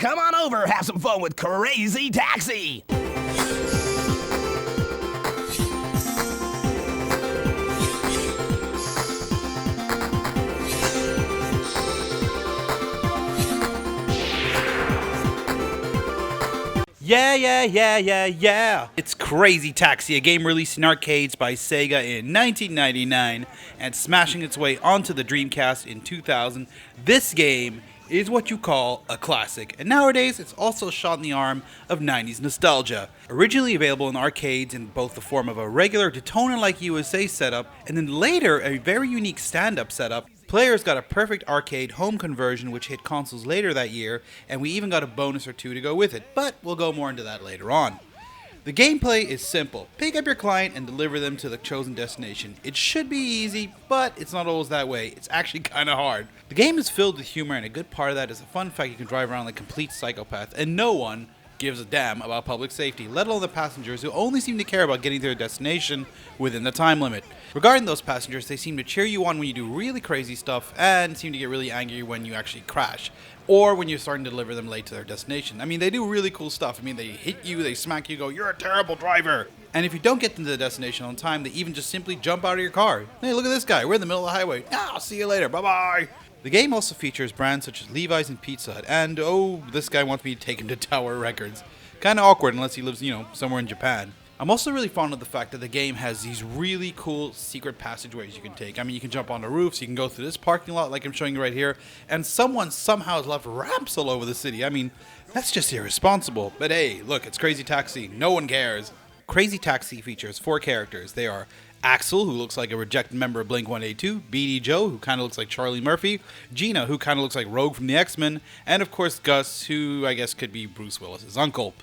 Come on over, have some fun with Crazy Taxi! Yeah. It's Crazy Taxi, a game released in arcades by Sega in 1999 and smashing its way onto the Dreamcast in 2000. This game is what you call a classic, and nowadays it's also shot in the arm of 90s nostalgia. Originally available in arcades in both the form of a regular Daytona-like USA setup, and then later a very unique stand-up setup, players got a perfect arcade home conversion which hit consoles later that year, and we even got a bonus or two to go with it, but we'll go more into that later on. The gameplay is simple. Pick up your client and deliver them to the chosen destination. It should be easy, but it's not always that way. It's actually kind of hard. The game is filled with humor, and a good part of that is the fun fact you can drive around like a complete psychopath, and no one gives a damn about public safety, let alone the passengers who only seem to care about getting to their destination within the time limit. Regarding those passengers, they seem to cheer you on when you do really crazy stuff and seem to get really angry when you actually crash, or when you're starting to deliver them late to their destination. I mean, they do really cool stuff. I mean, they hit you, they smack you, go, "You're a terrible driver." And if you don't get them to the destination on time, they even just simply jump out of your car. "Hey, look at this guy, we're in the middle of the highway. I'll see you later, bye-bye." The game also features brands such as Levi's and Pizza Hut, and oh, this guy wants me to take him to Tower Records. Kinda awkward unless he lives, somewhere in Japan. I'm also really fond of the fact that the game has these really cool secret passageways you can take. I mean, you can jump on the roofs, you can go through this parking lot like I'm showing you right here, and someone somehow has left ramps all over the city. I mean, that's just irresponsible. But hey, look, it's Crazy Taxi. No one cares. Crazy Taxi features 4 characters. They are Axel, who looks like a rejected member of Blink-182, BD Joe, who kind of looks like Charlie Murphy, Gina, who kind of looks like Rogue from the X-Men, and of course Gus, who I guess could be Bruce Willis's uncle.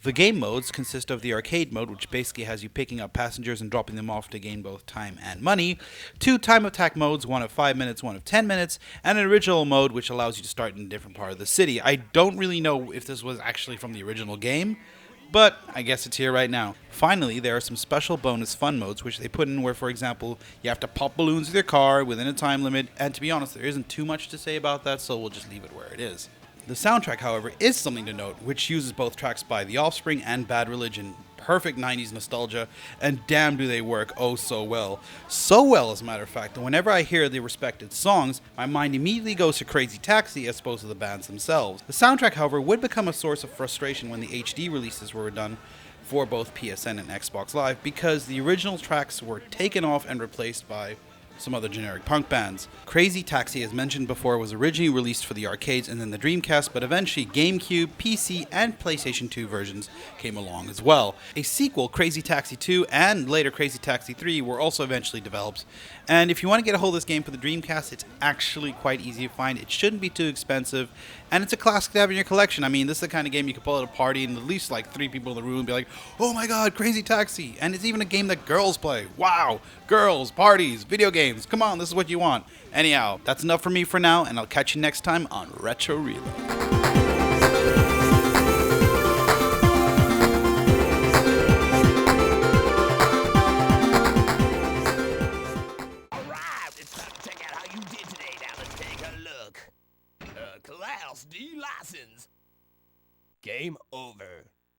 The game modes consist of the arcade mode, which basically has you picking up passengers and dropping them off to gain both time and money, 2 time attack modes, one of 5 minutes, one of 10 minutes, and an original mode which allows you to start in a different part of the city. I don't really know if this was actually from the original game, but I guess it's here right now. Finally, there are some special bonus fun modes which they put in where, for example, you have to pop balloons with your car within a time limit, and to be honest, there isn't too much to say about that, so we'll just leave it where it is. The soundtrack, however, is something to note, which uses both tracks by The Offspring and Bad Religion. Perfect 90s nostalgia, and damn do they work oh so well. So well, as a matter of fact, that whenever I hear the respected songs, my mind immediately goes to Crazy Taxi as opposed to the bands themselves. The soundtrack, however, would become a source of frustration when the HD releases were done for both PSN and Xbox Live, because the original tracks were taken off and replaced by some other generic punk bands. Crazy Taxi, as mentioned before, was originally released for the arcades and then the Dreamcast, but eventually GameCube, PC, and PlayStation 2 versions came along as well. A sequel, Crazy Taxi 2, and later Crazy Taxi 3 were also eventually developed. And if you want to get a hold of this game for the Dreamcast, it's actually quite easy to find. It shouldn't be too expensive, and it's a classic to have in your collection. I mean, this is the kind of game you could pull at a party and at least like 3 people in the room and be like, "Oh my god, Crazy Taxi!" And it's even a game that girls play. Wow! Girls, parties, video games. Come on, this is what you want. Anyhow, that's enough for me for now, and I'll catch you next time on Retro Reload.